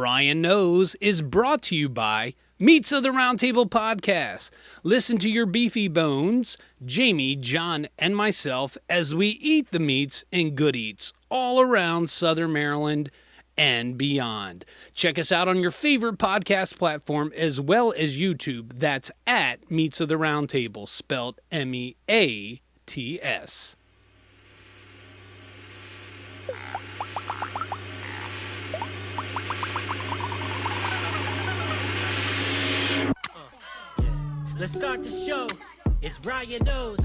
Brian Knows is brought to you by Meats of the Round Table Podcast. Listen to your beefy bones, Jamie, John, and myself as we eat the meats and good eats all around Southern Maryland and beyond. Check us out on your favorite podcast platform as well as YouTube. That's at Meats of the Round Table, spelled MEATS. Let's start the show. It's Ryan Knows.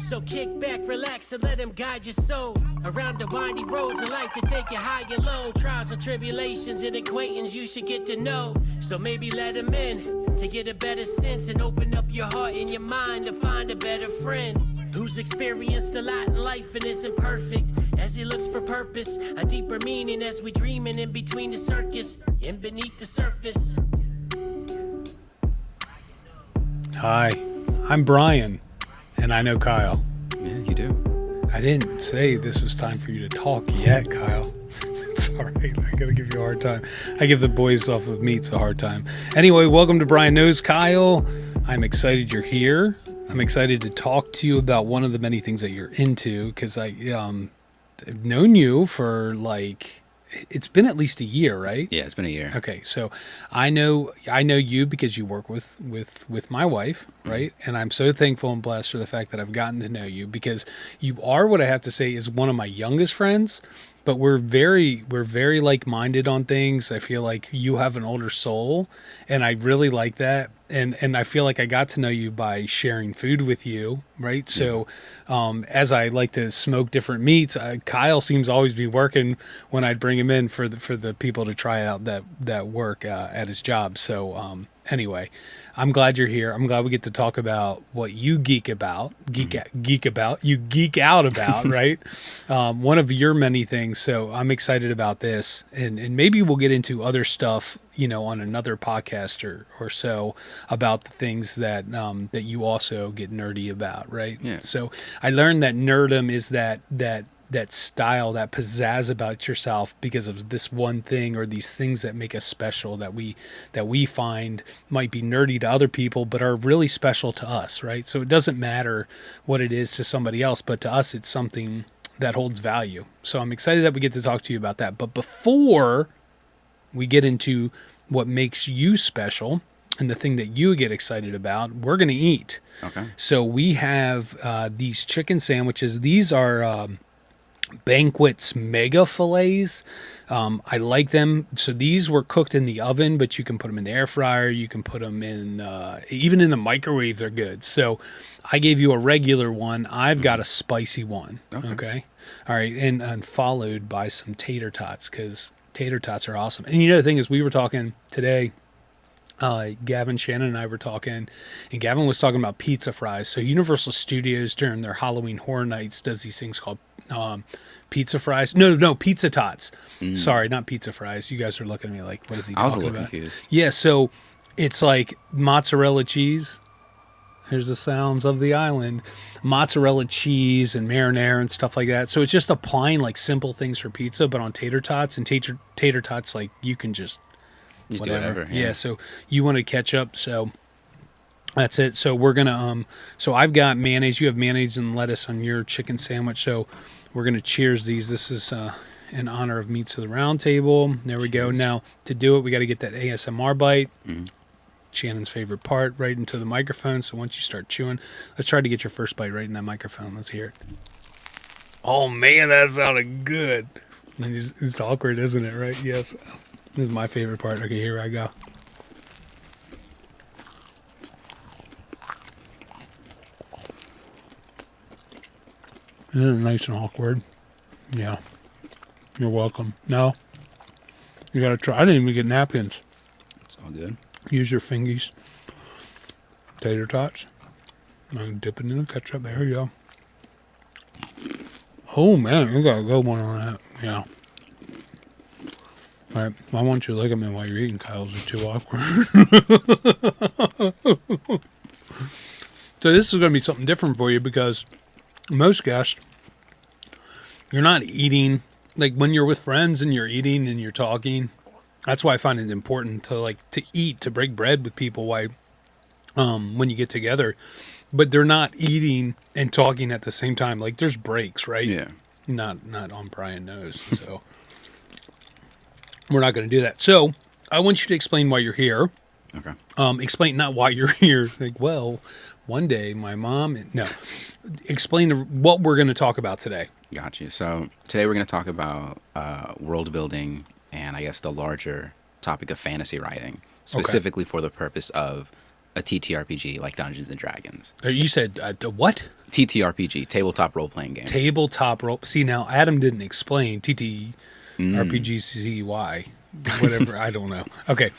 So kick back, relax, and let him guide your soul. Around the windy roads of life to take you high and low. Trials and tribulations and acquaintance you should get to know. So maybe let him in to get a better sense and open up your heart and your mind to find a better friend who's experienced a lot in life and isn't perfect. As he looks for purpose, a deeper meaning as we dreaming in between the circus and beneath the surface. Hi, I'm Brian, and I know Kyle. Yeah, you do. I didn't say this was time for you to talk yet, Kyle. It's all right. I gotta give you a hard time. I give the boys off of Meats a hard time. Anyway, welcome to Brian Knows, Kyle. I'm excited you're here. I'm excited to talk to you about one of the many things that you're into, because I've known you for it's been at least a year, right? Yeah, it's been a year. Okay, so I know you because you work with my wife, right? Mm-hmm. And I'm so thankful and blessed for the fact that I've gotten to know you, because you are, what I have to say, is one of my youngest friends, but we're very like-minded on things. I feel like you have an older soul, and I really like that. And I feel like I got to know you by sharing food with you, right? So as I like to smoke different meats, Kyle seems to always be working when I'd bring him in for the people to try out that work at his job. So anyway, I'm glad you're here. I'm glad we get to talk about what you geek out about, right? One of your many things. So I'm excited about this, and maybe we'll get into other stuff, on another podcast or so, about the things that you also get nerdy about, right? Yeah. So I learned that nerdum is that style, that pizzazz about yourself because of this one thing or these things that make us special, that we find might be nerdy to other people but are really special to us, right? So it doesn't matter what it is to somebody else, but to us it's something that holds value. So I'm excited that we get to talk to you about that. But before we get into what makes you special and the thing that you get excited about, we're going to eat. Okay. So we have these chicken sandwiches. These are Banquet's mega fillets. I like them. So these were cooked in the oven, but you can put them in the air fryer. You can put them in, even in the microwave, they're good. So I gave you a regular one. I've got a spicy one. Okay. All right. And followed by some tater tots, because tater tots are awesome. And the thing is, we were talking today, Gavin, Shannon, and I were talking, and Gavin was talking about pizza fries. So Universal Studios during their Halloween Horror Nights does these things called pizza fries. No, pizza tots. Sorry, not pizza fries. You guys are looking at me like, what is he talking about? I was a little confused. Yeah, so it's like mozzarella cheese. Here's the sounds of the island. Mozzarella cheese and marinara and stuff like that. So it's just applying like simple things for pizza, but on tater tots. And tater tots, like, you can just do whatever. whatever. Yeah. So you wanted ketchup, so that's it. So we're gonna so I've got mayonnaise. You have mayonnaise and lettuce on your chicken sandwich. So we're gonna cheers these. This is in honor of Meats of the Round Table. There we go. Now to do it, we got to get that ASMR bite. Mm-hmm. Shannon's favorite part, right into the microphone. So once you start chewing, let's try to get your first bite right in that microphone. Let's hear it. Oh man, that sounded good. And it's awkward, isn't it? Right? Yes. This is my favorite part. Okay, here I go. Isn't it nice and awkward? Yeah. You're welcome. No. You gotta try. I didn't even get napkins. It's all good. Use your fingies. Tater tots. I'm dipping in the ketchup. There you go. Oh man, you got a good one on that. Yeah. All right. I want you to look at me while you're eating, Kyle's. Are too awkward. So this is going to be something different for you, because most guests, you're not eating, like when you're with friends and you're eating and you're talking, That's why I find it important to eat, to break bread with people. Why, when you get together, but they're not eating and talking at the same time. Like there's breaks, right? Yeah. Not on Brian knows. So we're not going to do that. So I want you to explain why you're here. Okay. Explain not why you're here. Like, well, one day my mom. No, explain what we're going to talk about today. Got you. So today we're going to talk about world building and I guess the larger topic of fantasy writing, specifically for the purpose of a TTRPG like Dungeons and Dragons. You said what? TTRPG, tabletop role-playing game. Tabletop role. See, now Adam didn't explain TTRPGCY, whatever. I don't know. Okay,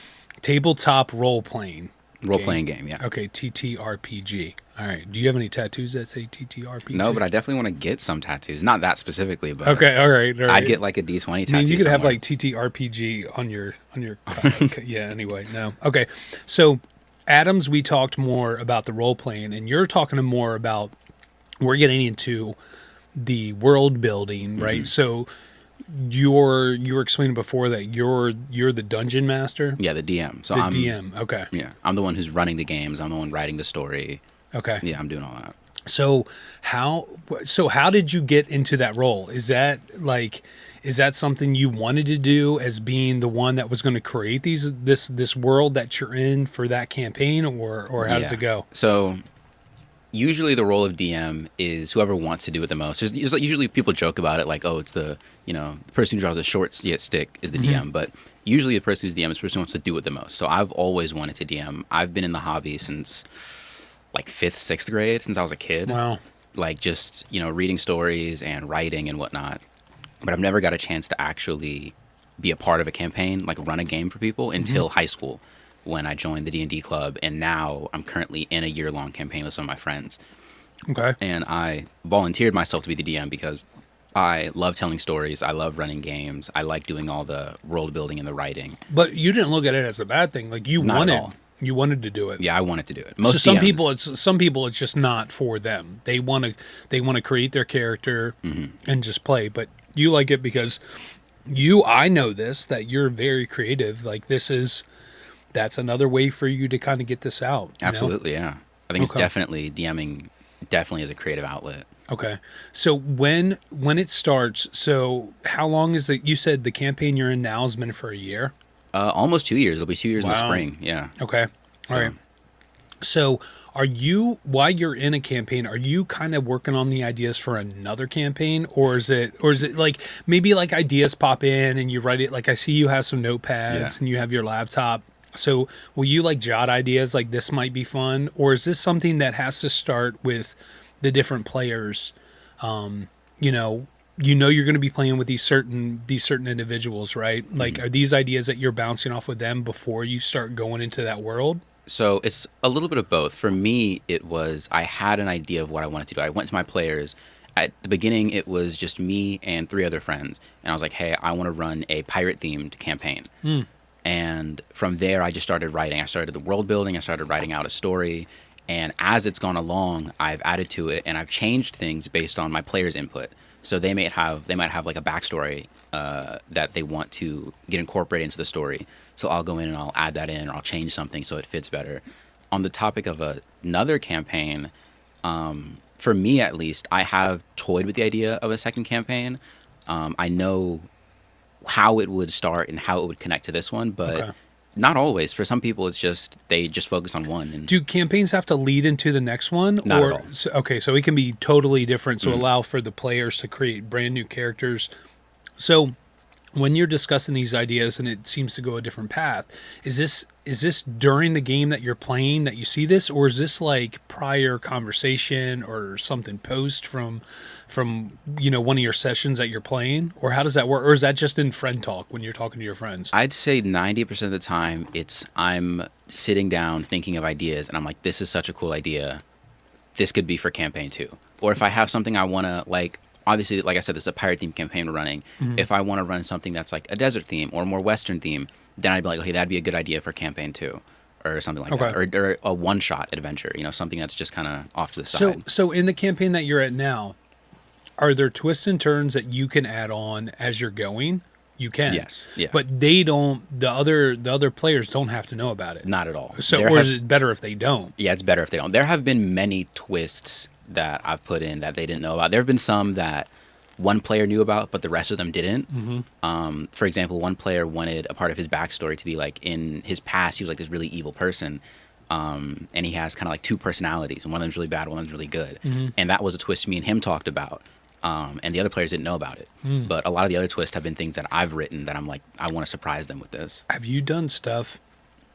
tabletop role-playing. Role-playing game, yeah. Okay, TTRPG. All right. Do you have any tattoos that say TTRPG? No, but I definitely want to get some tattoos. Not that specifically, but okay, all right. I'd get like a D20 tattoo. I mean, you could somewhere. have like TTRPG on your. Okay, yeah. Anyway, no. Okay, so Adams, we talked more about the role playing, and you're talking more about. We're getting into the world building, right? So you were explaining before that you're the dungeon master. Yeah, the DM. So the I'm DM. Okay. Yeah, I'm the one who's running the games. I'm the one writing the story. Okay. Yeah, I'm doing all that. So how did you get into that role? Is that something you wanted to do as being the one that was going to create this world that you're in for that campaign, or how does it go? So usually the role of DM is whoever wants to do it the most. There's usually people joke about it like, oh, it's the person who draws a short stick is the DM, but usually the person who's DM is the person who wants to do it the most. So I've always wanted to DM. I've been in the hobby since like 5th, 6th grade, since I was a kid. Wow. Like just, reading stories and writing and whatnot. But I've never got a chance to actually be a part of a campaign, like run a game for people until high school when I joined the D&D club. And now I'm currently in a year-long campaign with some of my friends. Okay. And I volunteered myself to be the DM because I love telling stories. I love running games. I like doing all the world building and the writing. But you didn't look at it as a bad thing. Like you Not at wanted, all. you wanted to do it. Yeah, I wanted to do it. So some DMs, people it's just not for them. They want to create their character and just play. But you like it because I know this, that you're very creative. Like that's another way for you to kind of get this out. Absolutely, yeah. I think it's Okay. definitely DMing definitely is a creative outlet. Okay. So when it starts, so how long is it? You said the campaign you're in now has been for a year? Almost 2 years. It'll be 2 years in the Wow. spring. Yeah. Okay. So- All right. So while you're in a campaign, are you kind of working on the ideas for another campaign, or is it like maybe like ideas pop in and you write it? Like I see you have some notepads Yeah. and you have your laptop. So will you like jot ideas like this might be fun, or is this something that has to start with the different players? You're going to be playing with these certain individuals, right? Like, are these ideas that you're bouncing off with them before you start going into that world? So it's a little bit of both. For me, it was I had an idea of what I wanted to do. I went to my players. At the beginning, it was just me and 3 other friends. And I was like, hey, I want to run a pirate-themed campaign. And from there, I just started writing. I started the world building. I started writing out a story. And as it's gone along, I've added to it and I've changed things based on my players' input. So they might have like a backstory that they want to get incorporated into the story. So I'll go in and I'll add that in, or I'll change something so it fits better. On the topic of another campaign, for me at least, I have toyed with the idea of a second campaign. I know how it would start and how it would connect to this one, but Okay. not always. For some people, it's just they just focus on one. And Do campaigns have to lead into the next one? Not at all. So it can be totally different. So allow for the players to create brand new characters. So when you're discussing these ideas and it seems to go a different path, is this during the game that you're playing that you see this, or is this like prior conversation or something post from one of your sessions that you're playing, or how does that work, or is that just in friend talk when you're talking to your friends? I'd say 90% of the time I'm sitting down thinking of ideas and I'm like, this is such a cool idea. This could be for campaign 2. Or if I have something I want to, like, obviously, like I said, it's a pirate themed campaign we're running. If I want to run something that's like a desert theme or more Western theme, then I'd be like, okay, that'd be a good idea for campaign 2 or something like Okay. that. Or a one-shot adventure, something that's just kind of off to the side. So in the campaign that you're at now, are there twists and turns that you can add on as you're going? you can. Yes, yeah. But they don't. The other players don't have to know about it. Not at all. So, or is it better if they don't? Yeah, it's better if they don't. There have been many twists that I've put in that they didn't know about. There have been some that one player knew about, but the rest of them didn't. For example, one player wanted a part of his backstory to be like in his past, he was like this really evil person. And he has kind of like two personalities, and one of them's really bad, one of them's really good. And that was a twist me and him talked about. And the other players didn't know about it. But a lot of the other twists have been things that I've written that I'm like, I want to surprise them with this. Have you done stuff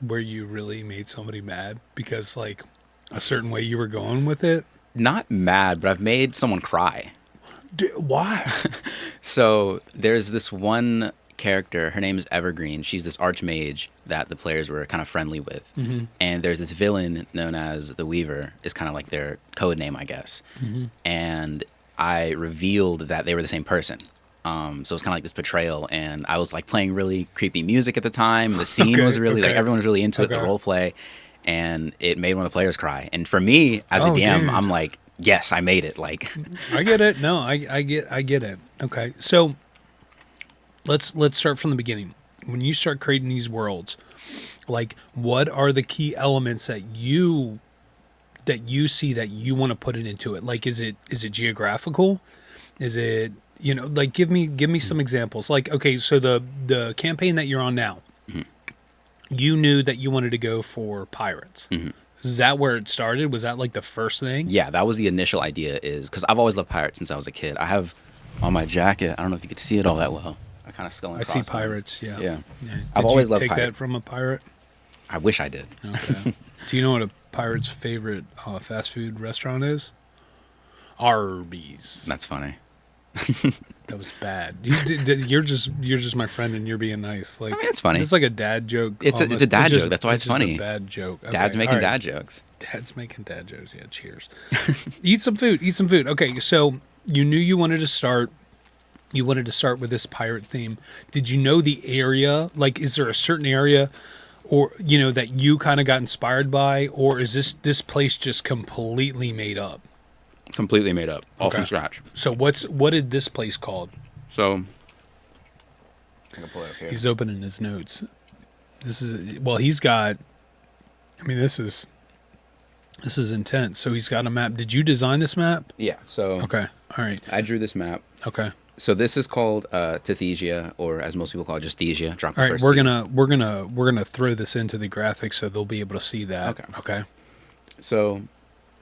where you really made somebody mad because like a certain way you were going with it? Not mad, but I've made someone cry. Why? So there's this one character, her name is Evergreen. She's this archmage that the players were kind of friendly with. And there's this villain known as the Weaver, is kind of like their code name, I guess. And I revealed that they were the same person. So it's kind of like this betrayal, and I was like playing really creepy music at the time. The scene was really like everyone was really into it, the role play, and it made one of the players cry. And for me as a DM, dude. I'm like, yes, I made it. Like, I get it. No, I get it. Okay, so let's start from the beginning. When you start creating these worlds, like what are the key elements that you see that you want to put it into it? Like, is it geographical? Is it, like, give me some examples. Like, okay, so the campaign that you're on now, you knew that you wanted to go for pirates. Is that where it started? Was that like the first thing? yeah, that was the initial idea, is because I've always loved pirates since I was a kid. I have on my jacket, I don't know if you could see it all that well. I kind of skull and I see crossbones. pirates. Yeah. Yeah. Did I've always loved take pirates. that from a pirate? I wish I did. Okay. Do you know what a pirate's favorite fast food restaurant is? Arby's. That's funny. That was bad. You're just my friend, and you're being nice. Like, I mean, it's funny. It's like a dad joke. It's a dad joke. That's why it's just funny. A bad joke. Okay, Dad's making all right. dad jokes. Dad's making dad jokes. Yeah. Cheers. Eat some food. Eat some food. Okay. So you knew you wanted to start. You wanted to start with this pirate theme. Did you know the area? Like, is there a certain area, or that you kind of got inspired by, or is this place just completely made up? Completely made up, all Okay. from scratch. So what did this place called? So I can pull it up here. He's opening his notes. He's got. I mean, this is intense. So he's got a map. Did you design this map? Yeah. So Okay. All right. I drew this map. Okay. So this is called Tathesia, or as most people call it, just Thesia. Drop the All right. first We're C. gonna throw this into the graphics so they'll be able to see that. Okay. Okay. So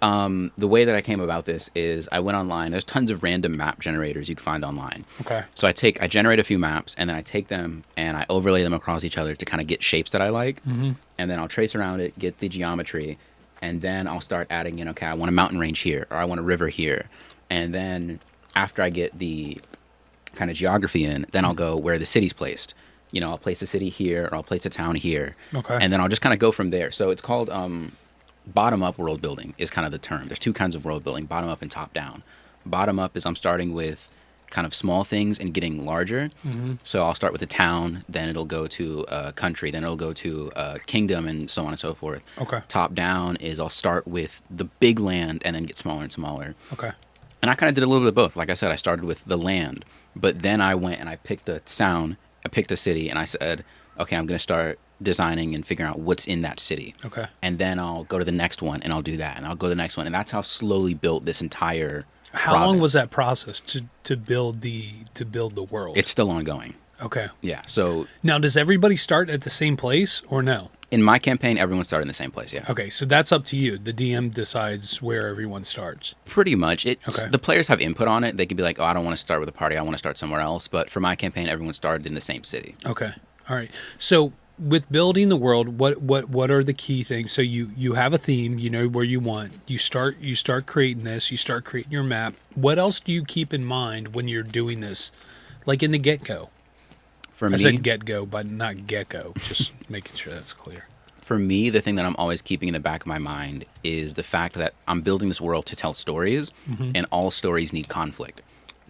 the way that I came about this is I went online. There's tons of random map generators you can find online. Okay. So I generate a few maps, and then I take them and I overlay them across each other to kind of get shapes that I like. And then I'll trace around it, get the geometry, and then I'll start adding in, okay, I want a mountain range here, or I want a river here. And then after I get the kind of geography in, then I'll go where the city's placed. I'll place a city here, or I'll place a town here. Okay. And then I'll just kind of go from there. So it's called bottom-up world building is kind of the term. There's two kinds of world building, bottom-up and top-down. Bottom-up is I'm starting with kind of small things and getting larger. So I'll start with a town, then it'll go to a country, then it'll go to a kingdom, and so on and so forth. Okay. Top-down is I'll start with the big land and then get smaller and smaller. Okay. And I kind of did a little bit of both. Like I said, I started with the land, but then I went and I picked a town, I picked a city, and I said, okay, I'm going to start designing and figuring out what's in that city. Okay. And then I'll go to the next one and I'll do that, and I'll go to the next one, and that's how I slowly built this entire How long was province. that process to build the world? It's still ongoing. Okay. Yeah. So Now, does everybody start at the same place or no? in my campaign, everyone started in the same place. Yeah. Okay, so that's up to you. The DM decides where everyone starts. Pretty much. Okay. The players have input on it. They could be like, oh, I don't want to start with a party. I want to start somewhere else. But for my campaign, everyone started in the same city. Okay. All right. So with building the world, what are the key things? So you have a theme, you know where you want. You start creating this, you start creating your map. What else do you keep in mind when you're doing this? Like in the get-go. For I me, said get-go, but not gecko. Just making sure that's clear. For me, the thing that I'm always keeping in the back of my mind is the fact that I'm building this world to tell stories, and all stories need conflict.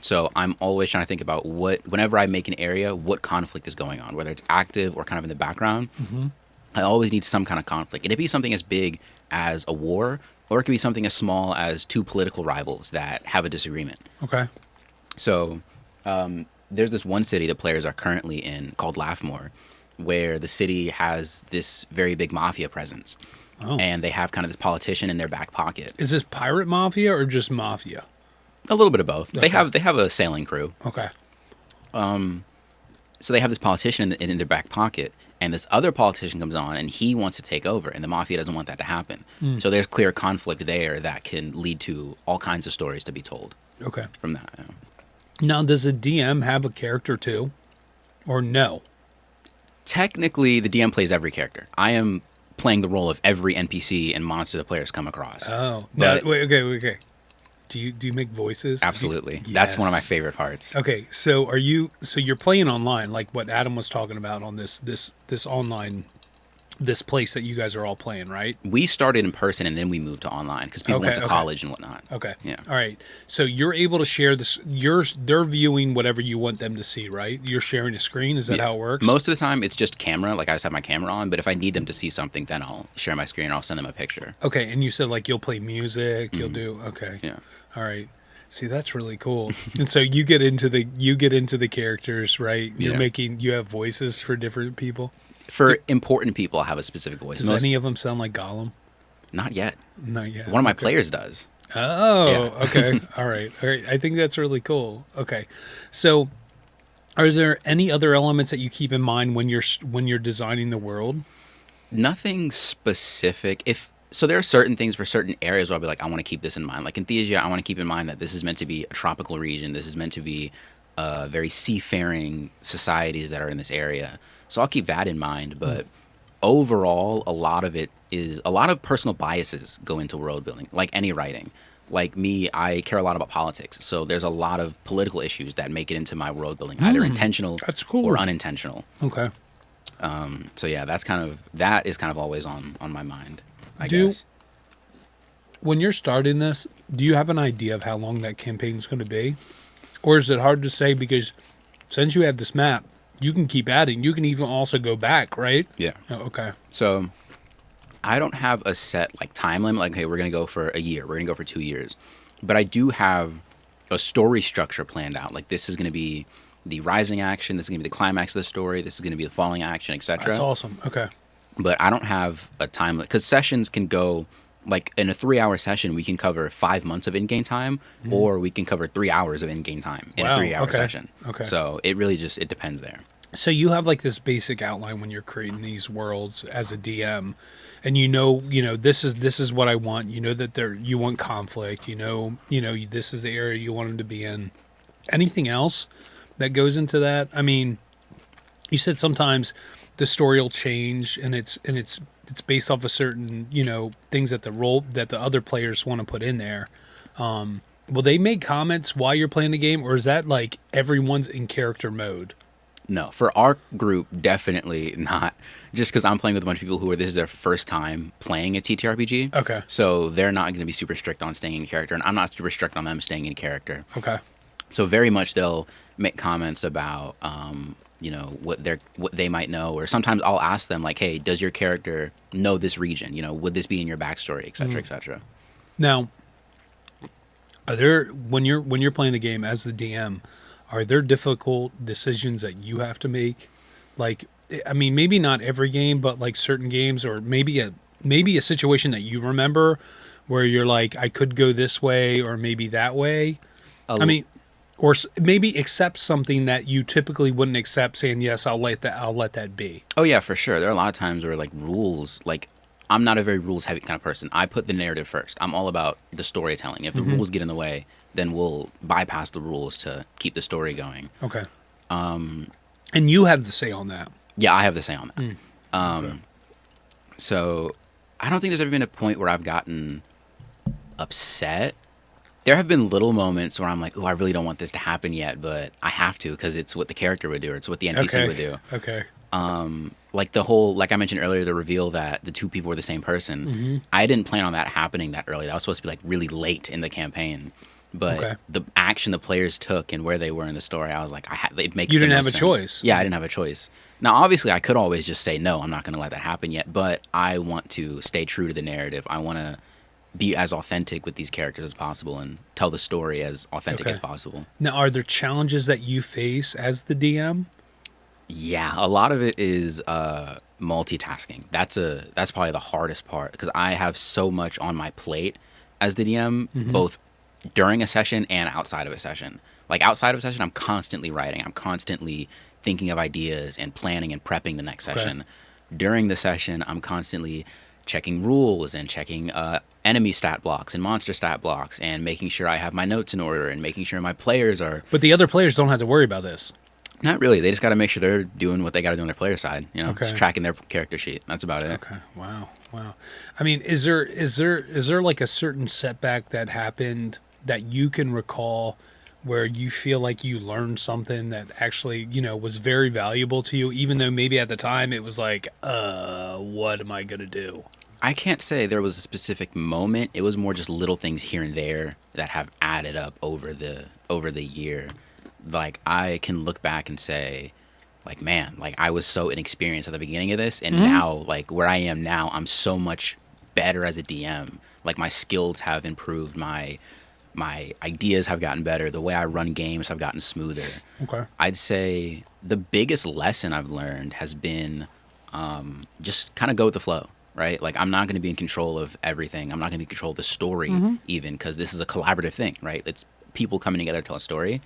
So I'm always trying to think about whenever I make an area, what conflict is going on, whether it's active or kind of in the background. I always need some kind of conflict. It'd be something as big as a war, or it could be something as small as two political rivals that have a disagreement. Okay. So there's this one city the players are currently in called Laughmore, where the city has this very big mafia presence. Oh. And they have kind of this politician in their back pocket. Is this pirate mafia or just mafia? A little bit of both. Okay. They have a sailing crew. Okay. So they have this politician in their back pocket, and this other politician comes on, and he wants to take over, and the mafia doesn't want that to happen. So there's clear conflict there that can lead to all kinds of stories to be told Okay. from that. Now, does a DM have a character too, or no? Technically, the DM plays every character. I am playing the role of every NPC and monster the players come across. Oh, no, But- wait, okay. Do you make voices? Absolutely. Yes. That's one of my favorite parts. Okay, so you're playing online, like what Adam was talking about on this online, this place that you guys are all playing, right? We started in person and then we moved to online because people went to college and whatnot. Okay. Yeah. All right. So you're able to share this. They're viewing whatever you want them to see, right? You're sharing a screen. Is that how it works? Most of the time, it's just camera. Like I just have my camera on. But if I need them to see something, then I'll share my screen. And I'll send them a picture. Okay. And you said like you'll play music. You'll do. Okay. Yeah. All right. See, that's really cool. And so you get into the characters, right? You have voices for different people. For important people, I'll have a specific voice. Does any of them sound like Gollum? Not yet. Not yet. One of my players does. Oh, Yeah. okay. All right. I think that's really cool. Okay. So, are there any other elements that you keep in mind when you're designing the world? Nothing specific. So there are certain things for certain areas where I'll be like, I want to keep this in mind. Like in Thesia, I want to keep in mind that this is meant to be a tropical region. This is meant to be very seafaring societies that are in this area. So I'll keep that in mind. But overall, a lot of personal biases go into world building, like any writing. Like me, I care a lot about politics. So there's a lot of political issues that make it into my world building, either intentional That's cool. or unintentional. Okay. So yeah, that is kind of always on my mind, I Do- guess. When you're starting this, do you have an idea of how long that campaign's going to be? Or is it hard to say because since you have this map, you can keep adding. You can even also go back, right? Yeah. Oh, okay. So I don't have a set like time limit. Like, hey, we're gonna go for a year. We're gonna go for 2 years. But I do have a story structure planned out. Like this is gonna be the rising action. This is gonna be the climax of the story. This is gonna be the falling action, etc. That's awesome. Okay. But I don't have a time limit because sessions can go like in a 3-hour session. We can cover 5 months of in-game time, or we can cover 3 hours of in-game time in Wow, a 3-hour okay, session. okay. So it really it depends there. So you have like this basic outline when you're creating these worlds as a DM, and you know this is what I want. You know that you want conflict. You know this is the area you want them to be in. Anything else that goes into that? I mean, you said sometimes the story will change, and it's based off of certain things that the other players want to put in there. Will they make comments while you're playing the game, or is that like everyone's in character mode? No, for our group, definitely not. Just because I'm playing with a bunch of people this is their first time playing a TTRPG. Okay. So they're not going to be super strict on staying in character, and I'm not super strict on them staying in character. Okay. So very much they'll make comments about, what they might know, or sometimes I'll ask them like, hey, does your character know this region? Would this be in your backstory, et cetera, et cetera. Now, are there when you're playing the game as the DM, are there difficult decisions that you have to make? Like, I mean, maybe not every game, but like certain games, or maybe a situation that you remember where you're like, I could go this way or maybe that way. Or maybe accept something that you typically wouldn't accept, saying yes, I'll let that be. Oh yeah, for sure. There are a lot of times where like rules, like I'm not a very rules heavy kind of person. I put the narrative first. I'm all about the storytelling. If the rules get in the way, then we'll bypass the rules to keep the story going. Okay. And you have the say on that. Yeah, I have the say on that. Okay. So I don't think there's ever been a point where I've gotten upset. There have been little moments where I'm like, oh, I really don't want this to happen yet, but I have to because it's what the character would do, or it's what the NPC would do. Okay. Like the whole, like I mentioned earlier, the reveal that the two people were the same person. I didn't plan on that happening that early. That was supposed to be like really late in the campaign. But the action the players took and where they were in the story, I was like, it makes You didn't the have most a sense. choice. Yeah, I didn't have a choice. Now, obviously, I could always just say, no, I'm not going to let that happen yet. But I want to stay true to the narrative. I want to be as authentic with these characters as possible and tell the story as authentic Okay. as possible. Now, are there challenges that you face as the DM? Yeah, a lot of it is multitasking. That's probably the hardest part because I have so much on my plate as the DM, both during a session and outside of a session. Like outside of a session, I'm constantly writing. I'm constantly thinking of ideas and planning and prepping the next session. During the session, I'm constantly checking rules and checking enemy stat blocks and monster stat blocks and making sure I have my notes in order and making sure my players are. But the other players don't have to worry about this. Not really. They just got to make sure they're doing what they got to do on their player side. You know, Okay. just tracking their character sheet. That's about it. Okay. Wow. I mean, is there like a certain setback that happened that you can recall where you feel like you learned something that actually, was very valuable to you, even though maybe at the time it was like, what am I gonna do? I can't say there was a specific moment. It was more just little things here and there that have added up over the year. Like I can look back and say, like, man, like I was so inexperienced at the beginning of this, and now, like where I am now, I'm so much better as a DM. Like my skills have improved, my ideas have gotten better, the way I run games have gotten smoother. Okay. I'd say the biggest lesson I've learned has been just kind of go with the flow, right? Like I'm not going to be in control of everything. I'm not going to be in control of the story even because this is a collaborative thing, right? It's people coming together to tell a story.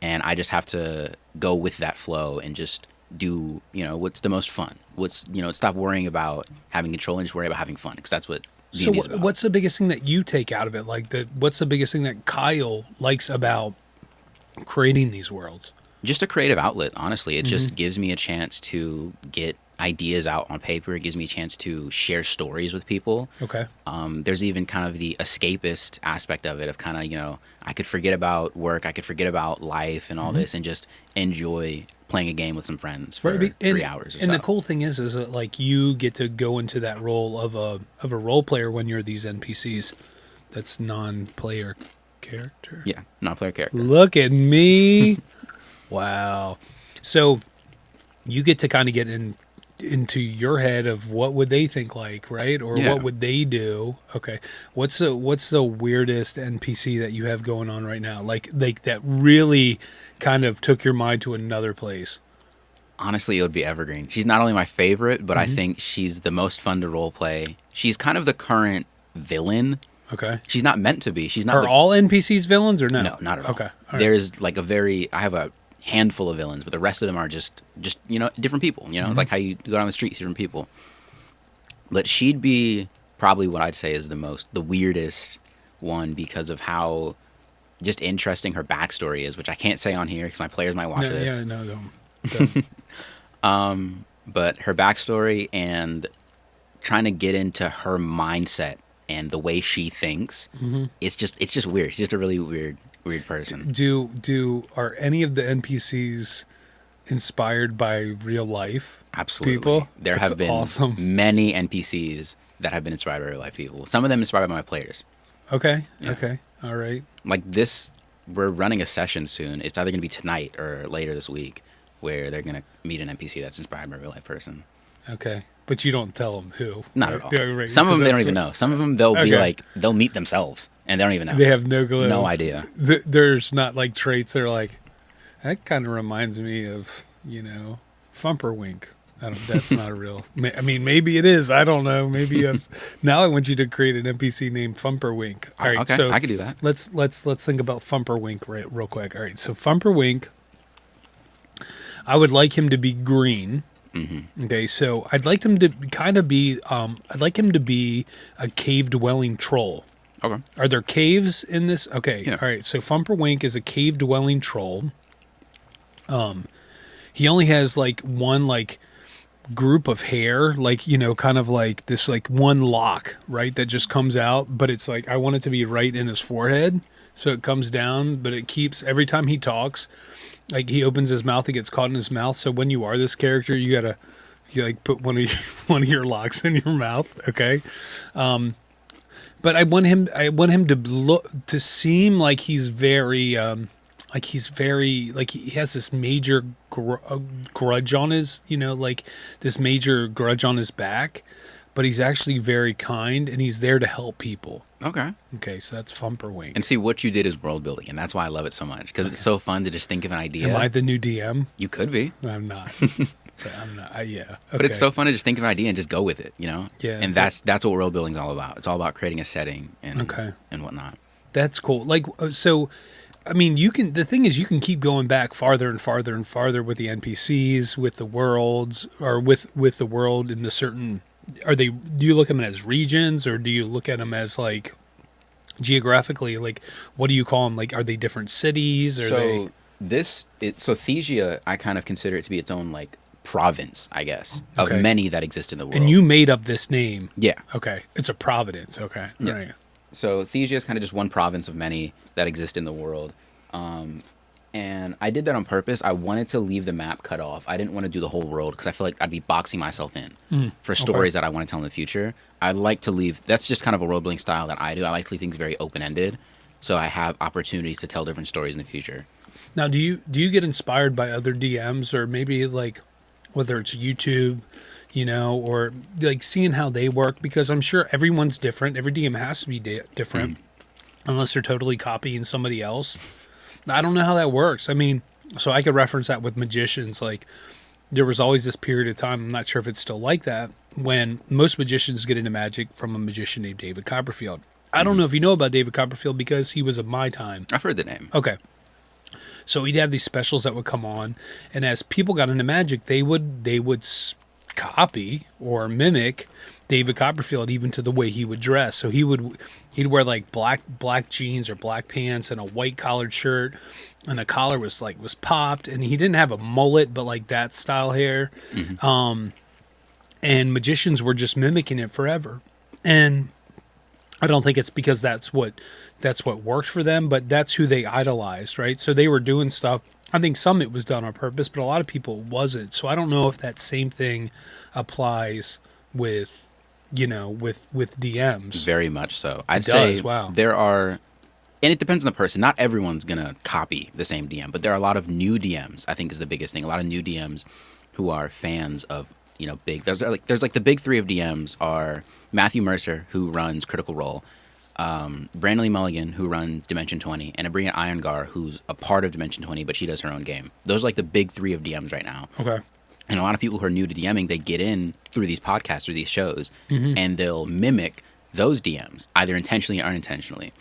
And I just have to go with that flow and just do, what's the most fun. Stop worrying about having control and just worry about having fun because that's what So D&D is about. what's the biggest thing that you take out of it? Like what's the biggest thing that Kyle likes about creating these worlds? Just a creative outlet, honestly. It just gives me a chance to get ideas out on paper. It gives me a chance to share stories with people. Okay. There's even kind of the escapist aspect of it of kind of, I could forget about work, I could forget about life and all this and just enjoy playing a game with some friends for 3 hours or so. And the cool thing is that like you get to go into that role of a role player when you're these NPCs. That's non-player character. Yeah, non-player character. Look at me. Wow. So you get to kind of get into your head of what would they think like, right? Or Yeah. what would they do? Okay. What's the weirdest NPC that you have going on right now? Like that really kind of took your mind to another place. Honestly, it would be Evergreen. She's not only my favorite, but I think she's the most fun to role play. She's kind of the current villain. Okay. She's not meant to be. She's not. Are all NPCs villains or no? No, not at all. Okay. All right. There's like I have a handful of villains, but the rest of them are just different people. Like how you go down the street, see different people. But she'd be probably what I'd say is the weirdest one because of how just interesting her backstory is, which I can't say on here because my players might watch this. Yeah, no, don't. But her backstory and trying to get into her mindset and the way she thinks, it's just weird. She's just a really weird person. Are any of the NPCs inspired by real life? Absolutely. People? There That's have been awesome. many NPCs that have been inspired by real life people. Some of them inspired by my players. Okay. Yeah. Okay. All right. Like this, we're running a session soon. It's either going to be tonight or later this week where they're going to meet an NPC that's inspired by a real life person. Okay. But you don't tell them who. Not at all. Yeah, right. Some of them they don't That's even know. Some of them they'll be Okay. like, they'll meet themselves and they don't even know. They have no clue. No idea. There's not like traits that are like, that kind of reminds me of, Fumperwink. That's not a real. I mean, maybe it is. I don't know. Maybe now I want you to create an NPC named Fumperwink. All right, Okay, so I could do that. Let's think about Fumperwink real quick. All right, so Fumperwink, I would like him to be green. Mm-hmm. Okay, so I'd like him to kind of be. I'd like him to be a cave dwelling troll. Okay. Are there caves in this? Okay. Yeah. All right. So Fumperwink is a cave dwelling troll. He only has like one group of hair, kind of like this one lock, right? That just comes out, but it's like I want it to be right in his forehead. So it comes down, but it keeps every time he talks, like he opens his mouth, it gets caught in his mouth. So when you are this character, you put one of your locks in your mouth. Okay. But I want him to seem like he's very, he has this major grudge on his, this major grudge on his back. but he's actually very kind and he's there to help people. Okay. Okay, so that's Fumperwink. And see, what you did is world building, and that's why I love it so much, because it's so fun to just think of an idea. Am I the new DM? You could be. I'm not. But I'm not. Yeah. Okay. But it's so fun to just think of an idea and just go with it, you know? Yeah. And that's what world building's all about. It's all about creating a setting and whatnot. That's cool. Like, so, I mean, the thing is, you can keep going back farther and farther and farther with the NPCs, with the worlds, or with the world in the certain, do you look at them as regions, or do you look at them as, like, geographically, like, what do you call them? Like, are they different cities? So Thesia, I kind of consider it to be its own, like, province, I guess, of many that exist in the world. And you made up this name. Yeah. Okay. It's a providence. Okay. Yeah. Right. So Thesia is kind of just one province of many that exist in the world. And I did that on purpose. I wanted to leave the map cut off. I didn't want to do the whole world because I feel like I'd be boxing myself in for stories that I want to tell in the future. I like to leave, that's just kind of a world building style that I do. I like to leave things very open-ended, so I have opportunities to tell different stories in the future. Now, do you get inspired by other DMs, or maybe, like, whether it's YouTube, you know, or like seeing how they work? Because I'm sure everyone's different. Every DM has to be different, unless they're totally copying somebody else. I don't know how that works. I mean, so I could reference that with magicians. Like, there was always this period of time, I'm not sure if it's still like that, when most magicians get into magic from a magician named David Copperfield. I don't know if you know about David Copperfield, because he was of my time. I've heard the name. Okay. So he'd have these specials that would come on, and as people got into magic, they would copy or mimic David Copperfield, even to the way he would dress. So he'd wear like black jeans or black pants and a white collared shirt, and the collar was popped, and he didn't have a mullet, but like that style hair. And magicians were just mimicking it forever. And I don't think it's because that's what worked for them, but that's who they idolized, right? So they were doing stuff. I think some it was done on purpose, but a lot of people it wasn't. So I don't know if that same thing applies with, you know, with DMs. Very much so. I'd say wow. There are, and it depends on the person. Not everyone's gonna copy the same DM, but there are a lot of new DMs. I think is the biggest thing. A lot of new DMs who are fans of, you know, there's like the big three of DMs are Matthew Mercer, who runs Critical Role, Brandon Lee Mulligan, who runs Dimension 20, and Abria Irongar, who's a part of Dimension 20, but she does her own game. Those are like the big three of DMs right now. Okay. And a lot of people who are new to DMing, they get in through these podcasts or these shows, and they'll mimic those DMs, either intentionally or unintentionally.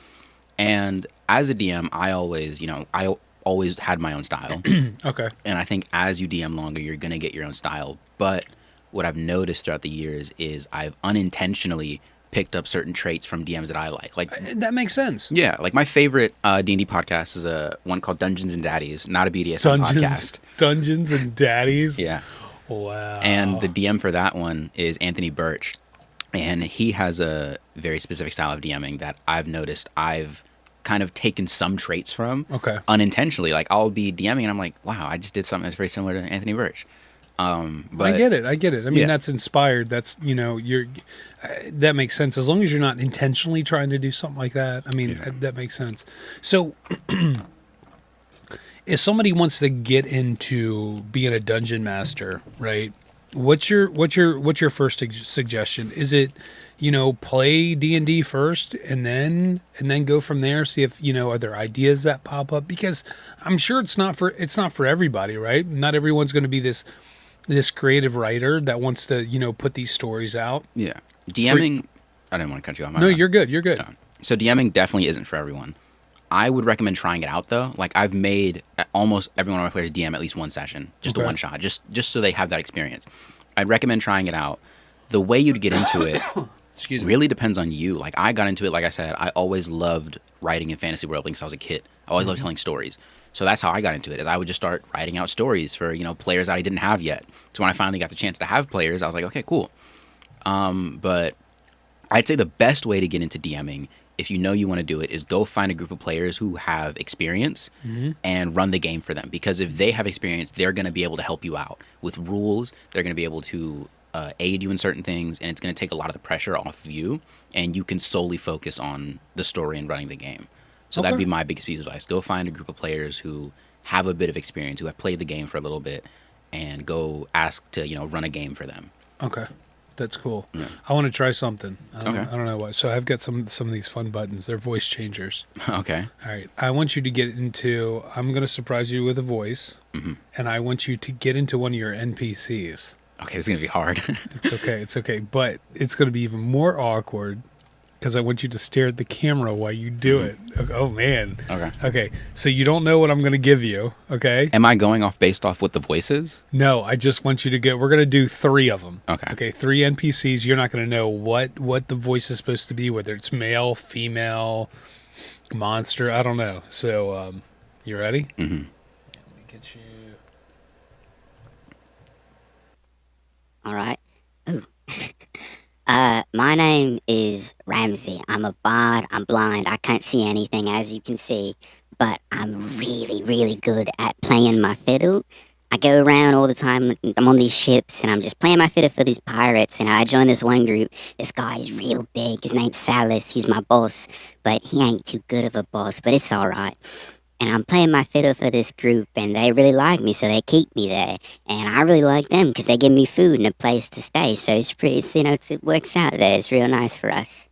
And as a DM, I always had my own style. Okay. And I think as you DM longer, you're going to get your own style. But what I've noticed throughout the years is I've unintentionally picked up certain traits from DMs that I like. Like that makes sense. Yeah, like my favorite D&D podcast is one called Dungeons and Daddies, not a BDSM podcast. Dungeons and Daddies? Yeah. Wow. And the DM for that one is Anthony Birch. And he has a very specific style of DMing that I've noticed I've kind of taken some traits from unintentionally. Like I'll be DMing and I'm like, wow, I just did something that's very similar to Anthony Birch. But I get it. I mean, that's inspired. That's, you know, that makes sense. As long as you're not intentionally trying to do something like that. I mean, that makes sense. So if somebody wants to get into being a dungeon master, right? What's your first suggestion? Is it, you know, play D&D first and then go from there? See if, you know, are there ideas that pop up? Because I'm sure it's not for everybody, right? Not everyone's going to be this creative writer that wants to, you know, put these stories out. Yeah. DMing, I didn't want to cut you off. No, you're good. You're good. So DMing definitely isn't for everyone. I would recommend trying it out though. Like I've made almost every one of my players DM at least one session, just a one shot, just so they have that experience. I'd recommend trying it out. The way you'd get into it really depends on you. Like I got into it, like I said, I always loved writing in fantasy world since I was a kid. I always loved telling stories. So that's how I got into it, is I would just start writing out stories for, you know, players that I didn't have yet. So when I finally got the chance to have players, I was like, okay, cool. But I'd say the best way to get into DMing, if you know you want to do it, is go find a group of players who have experience and run the game for them. Because if they have experience, they're going to be able to help you out with rules. They're going to be able to aid you in certain things, and it's going to take a lot of the pressure off of you, and you can solely focus on the story and running the game. So that'd be my biggest piece of advice. Go find a group of players who have a bit of experience, who have played the game for a little bit, and go ask to, you know, run a game for them. Okay. That's cool. Yeah. I want to try something. Okay. I don't know what. So I've got some of these fun buttons. They're voice changers. Okay. All right. I want you to get into. I'm going to surprise you with a voice, and I want you to get into one of your NPCs. Okay, it's gonna be hard. It's okay. It's okay. But it's going to be even more awkward because I want you to stare at the camera while you do it. Oh man. Okay. Okay. So you don't know what I'm going to give you. Okay. Am I going off based off what the voice is? No, I just want you to get. We're going to do 3 of them. Okay. Okay. 3 NPCs. You're not going to know what the voice is supposed to be, whether it's male, female, monster. I don't know. So, you ready? Mm-hmm. Let me get you. All right. Ooh. My name is Ramsey. I'm a bard. I'm blind. I can't see anything, as you can see. But I'm really, really good at playing my fiddle. I go around all the time. I'm on these ships, and I'm just playing my fiddle for these pirates. And I joined this one group. This guy is real big. His name's Salas. He's my boss. But he ain't too good of a boss, but it's all right. And I'm playing my fiddle for this group, and they really like me, so they keep me there. And I really like them because they give me food and a place to stay. So it's pretty, it works out there. It's real nice for us.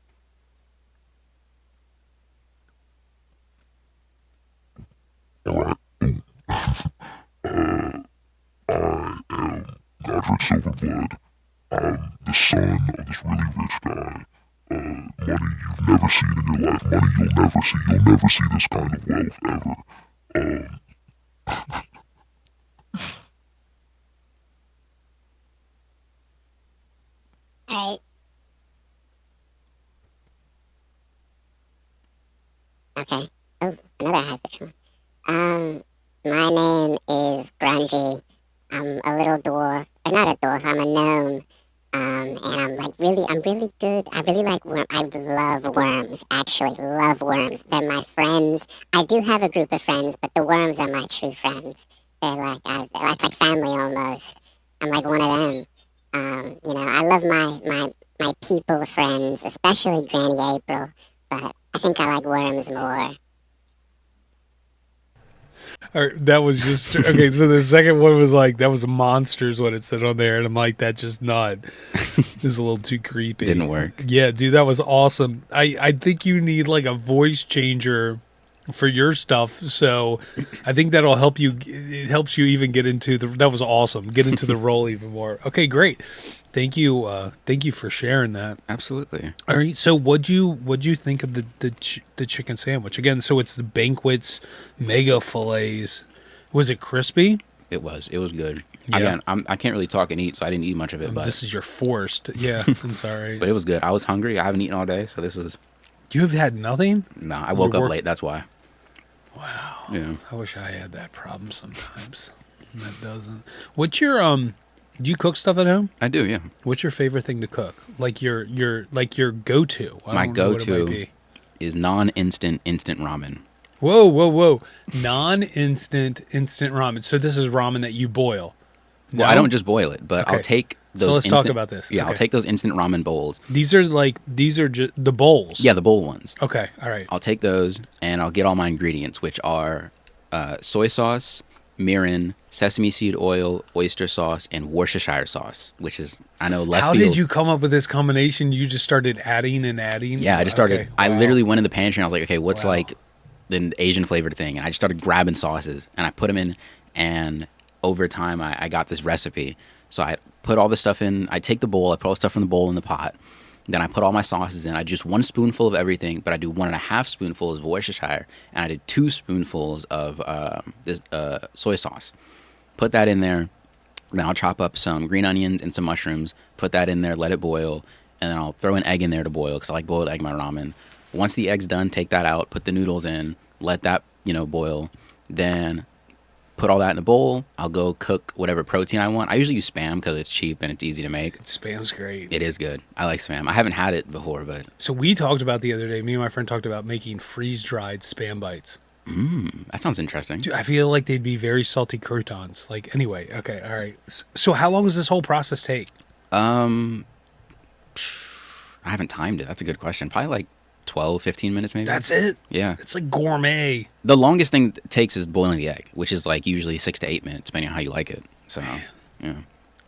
Godric Silverblood. I'm the son of this really rich guy. Money you've never seen in your life. Money you'll never see. You'll never see this kind of wealth ever. Alright. Okay. Oh, another high pitch one. My name is Grungy. I'm a little dwarf. Or not a dwarf, I'm a gnome. And I'm really good. I really like worms. I love worms, actually. Love worms. They're my friends. I do have a group of friends, but the worms are my true friends. They're like, it's like family almost. I'm like one of them. I love my people friends, especially Granny April, but I think I like worms more. All right, that was just okay. So the second one was like that was monsters what it said on there, and I'm like that's just not. This is a little too creepy. Didn't work. Yeah, dude, that was awesome. I think you need like a voice changer for your stuff. So I think that'll help you. It helps you even get into the. That was awesome. Get into the role even more. Okay, great. Thank you. Thank you for sharing that. Absolutely. All right. So what'd you think of the chicken sandwich again? So it's the Banquet's mega fillets. Was it crispy? It was good. Yeah. Again, I can't really talk and eat, so I didn't eat much of it. But This is your forced. Yeah, I'm sorry. but it was good. I was hungry. I haven't eaten all day, so this was. You have had nothing? No, I woke up work- late. That's why. Wow. Yeah. I wish I had that problem sometimes. That doesn't. What's your do you cook stuff at home? I do. Yeah. What's your favorite thing to cook? Like your go-to? My don't know what it might go-to be. is non-instant instant ramen. Whoa. Non-instant instant ramen. So this is ramen that you boil. Well, I don't just boil it, but Okay. I'll take those. So let's talk instant- about this. Yeah, I'll Okay. take those instant ramen bowls. These are just the bowls. Yeah, the bowl ones. Okay. All right. I'll take those and I'll get all my ingredients, which are soy sauce, mirin, sesame seed oil, oyster sauce, and Worcestershire sauce, which is, I know, left How field. did you come up with this combination? You just started adding and adding? Yeah, I just started. Okay, I wow. literally went in the pantry and I was like, okay, what's Wow. like the Asian flavored thing? And I just started grabbing sauces and I put them in. And over time, I got this recipe. So I put all the stuff in. I take the bowl. I put all the stuff from the bowl in the pot. Then I put all my sauces in. I just 1 spoonful of everything, but I do 1.5 spoonfuls of Worcestershire, and I did 2 spoonfuls of this soy sauce. Put that in there. Then I'll chop up some green onions and some mushrooms. Put that in there. Let it boil, and then I'll throw an egg in there to boil because I like boiled egg in my ramen. Once the egg's done, take that out. Put the noodles in. Let that boil. Then put all that in a bowl. I'll go cook whatever protein I want. I usually use Spam because it's cheap and it's easy to make. Spam's great. It is good. I like Spam. I haven't had it before, but So we talked about the other day, me and my friend talked about making freeze-dried Spam bites. that sounds interesting. Dude, I feel like they'd be very salty croutons. Like, anyway, okay, all right. So how long does this whole process take? I haven't timed it. That's a good question. Probably like 12, 15 minutes maybe. That's it? Yeah. It's like gourmet. The longest thing it takes is boiling the egg, which is like usually 6 to 8 minutes, depending on how you like it. So, yeah.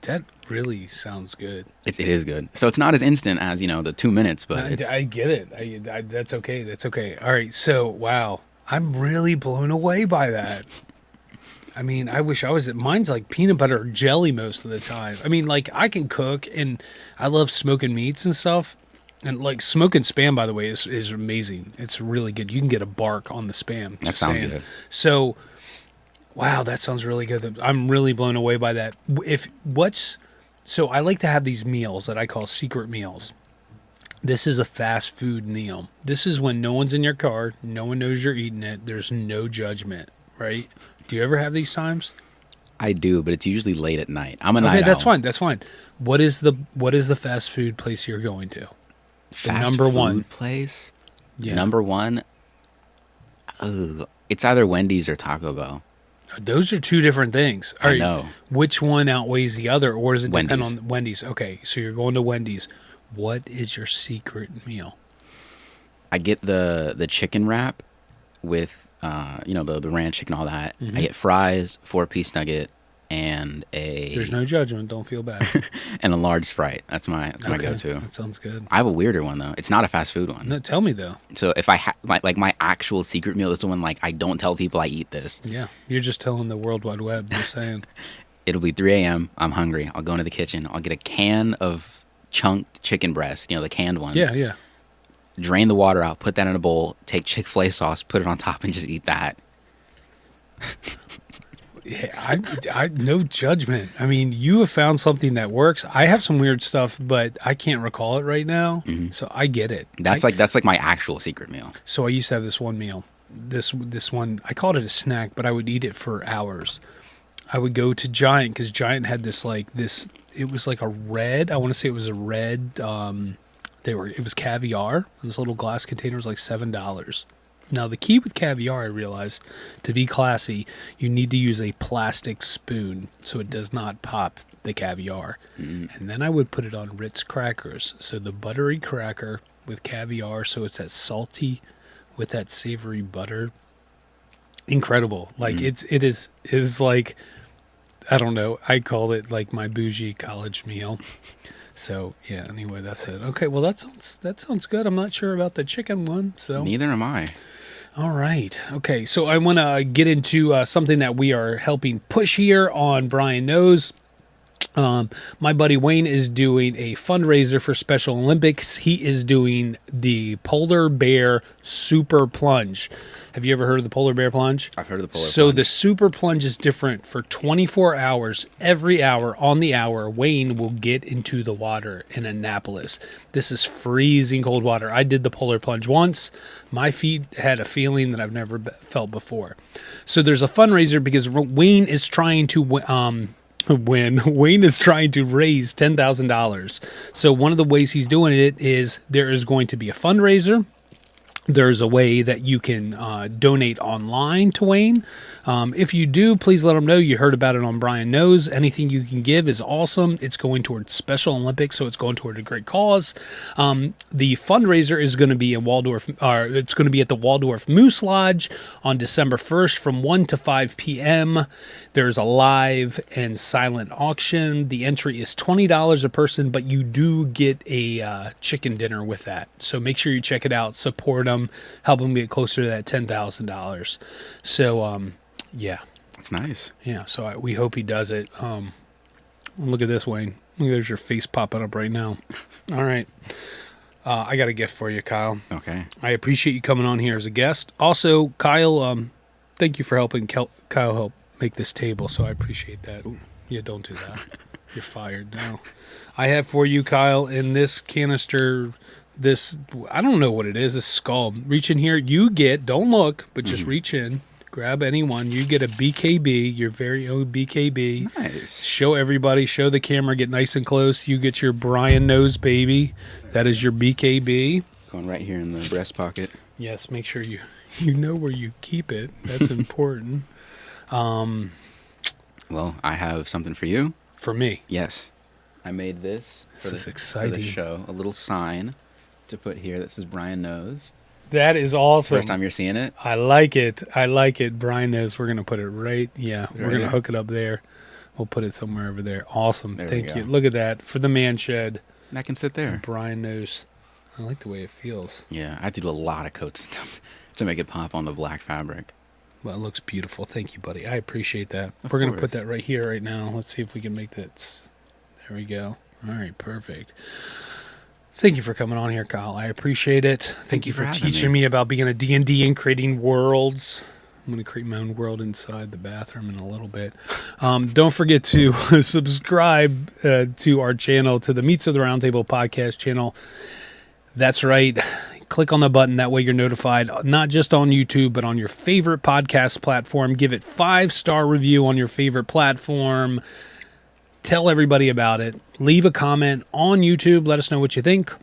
That really sounds good. It is good. So it's not as instant as, the 2 minutes, but it's, I get it. That's okay. That's okay. All right. So, wow. I'm really blown away by that. I mean, I wish I was. Mine's like peanut butter or jelly most of the time. I mean, like, I can cook, and I love smoking meats and stuff. And, like, smoking Spam, by the way, is amazing. It's really good. You can get a bark on the Spam. that sounds good. So, wow, that sounds really good. I'm really blown away by that. So I like to have these meals that I call secret meals. This is a fast food meal. This is when no one's in your car, no one knows you're eating it. There's no judgment, right? Do you ever have these times? I do, but it's usually late at night. I'm a night Okay, owl. that's fine. That's fine. What is the fast food place you're going to? Fast number food one place? Yeah. Number one? Oh, it's either Wendy's or Taco Bell. Those are two different things. I know. Which one outweighs the other, or does it depend Wendy's. on Wendy's? Okay, so you're going to Wendy's. What is your secret meal? I get the chicken wrap with the ranch chicken, all that. Mm-hmm. I get fries, 4-piece nugget, and There's no judgment. Don't feel bad. and a large Sprite. That's my Okay, go-to. That sounds good. I have a weirder one though. It's not a fast food one. No, tell me though. So if I like my actual secret meal is the one like I don't tell people I eat this. Yeah, you're just telling the World Wide Web. Just saying. It'll be 3 a.m. I'm hungry. I'll go into the kitchen. I'll get a can of chunked chicken breast, the canned ones. Yeah. Drain the water out, put that in a bowl, take Chick-fil-A sauce, put it on top, and just eat that. Yeah, I no judgment. I mean, you have found something that works. I have some weird stuff, but I can't recall it right now. Mm-hmm. So I get it. That's like my actual secret meal. So I used to have this one meal. This one, I called it a snack, but I would eat it for hours. I would go to Giant because Giant had this. It was like a red. I want to say it was a red. It was caviar. This little glass container was like $7. Now the key with caviar, I realized, to be classy, you need to use a plastic spoon so it does not pop the caviar. And then I would put it on Ritz crackers. So the buttery cracker with caviar, so it's that salty with that savory butter. Incredible. Like it is like, I don't know. I call it like my bougie college meal. So yeah. Anyway, that's it. Okay. Well, that sounds good. I'm not sure about the chicken one. So Neither am I. all right. Okay. So I want to get into something that we are helping push here on Brian Knows. My buddy Wayne is doing a fundraiser for Special Olympics. He is doing the Polar Bear Super Plunge. Have you ever heard of the Polar Bear Plunge? I've heard of the Polar So Plunge. the Super Plunge is different. For 24 hours, every hour on the hour, Wayne will get into the water in Annapolis. This is freezing cold water. I did the Polar Plunge once. My feet had a feeling that I've never felt before. So there's a fundraiser because Wayne is trying to Wayne is trying to raise $10,000. So one of the ways he's doing it is there is going to be a fundraiser. There's a way that you can donate online to Wayne. If you do, please let him know you heard about it on Brian Knows. Anything you can give is awesome. It's going towards Special Olympics, so it's going toward a great cause. The fundraiser is going to be in Waldorf. It's going to be at the Waldorf Moose Lodge on December 1st from 1 to 5 p.m. There's a live and silent auction. The entry is $20 a person, but you do get a chicken dinner with that. So make sure you check it out. Support them. Help them get closer to that $10,000. So, yeah. It's nice. Yeah, so we hope he does it. Look at this, Wayne. Look, there's your face popping up right now. All right. I got a gift for you, Kyle. Okay. I appreciate you coming on here as a guest. Also, Kyle, thank you for helping Kyle help make this table, so I appreciate that. Ooh. Yeah, don't do that. You're fired now. I have for you, Kyle, in this canister, I don't know what it is, this skull. Reach in here. You get, don't look, but just reach in. Grab anyone. You get a BKB, your very own BKB. Nice. Show everybody. Show the camera. Get nice and close. You get your Brian Knows baby. That is your BKB. Going right here in the breast pocket. Yes, make sure you know where you keep it. That's important. Well, I have something for you. For me. Yes. I made this. This is For exciting. the show. A little sign to put here that says Brian Knows. That is awesome. First time you're seeing it. I like it. Brian Knows. We're going to put it right. Yeah, we're Right going to here. hook it up there. We'll put it somewhere over there. Awesome. There we Thank go. you. Look at that for the man shed. And I can sit there. Brian knows. I like the way it feels. Yeah, I had to do a lot of coats to make it pop on the black fabric. Well, it looks beautiful. Thank you, buddy. I appreciate that. Of We're going to course. put that right here, right now. Let's see if we can make that. There we go. All right, perfect. Thank you for coming on here, Kyle. I appreciate it. Thank you for having teaching me. me about being a D&D and creating worlds. I'm going to create my own world inside the bathroom in a little bit. Don't forget to subscribe to our channel, to the Meets of the Roundtable podcast channel. That's right. Click on the button. That way you're notified, not just on YouTube, but on your favorite podcast platform. Give it 5-star review on your favorite platform. Tell everybody about it. Leave a comment on YouTube. Let us know what you think.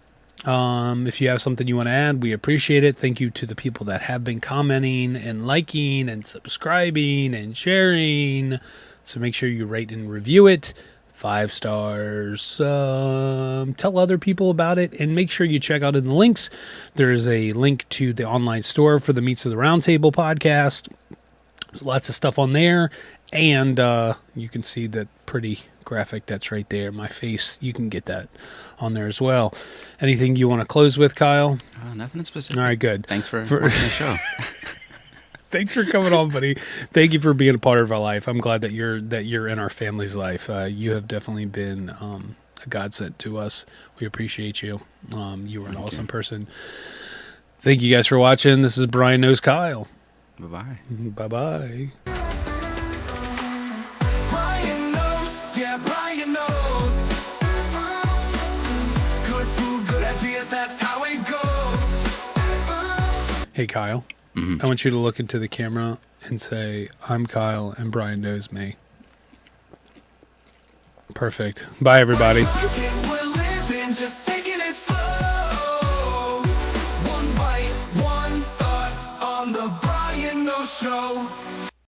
If you have something you want to add, we appreciate it. Thank you to the people that have been commenting and liking and subscribing and sharing. So make sure you rate and review it. 5 stars. Tell other people about it, and make sure you check out in the links. There's a link to the online store for the Meets of the Roundtable podcast. There's lots of stuff on there, and you can see that pretty graphic that's right there, my face. You can get that on there as well. Anything you want to close with, Kyle? Nothing specific. All right, good. Thanks for watching the show. Thanks for coming on, buddy. Thank you for being a part of our life. I'm glad that you're in our family's life. You have definitely been a godsend to us. We appreciate you. You were an awesome person. Thank you guys for watching. This is Brian Knows Kyle. Bye-bye. Bye-bye. Brian knows, yeah, Brian knows. Good food, good ideas, that's how it goes. Hey, Kyle. I want you to look into the camera and say, I'm Kyle and Brian knows me. Perfect. Bye, everybody. We're living just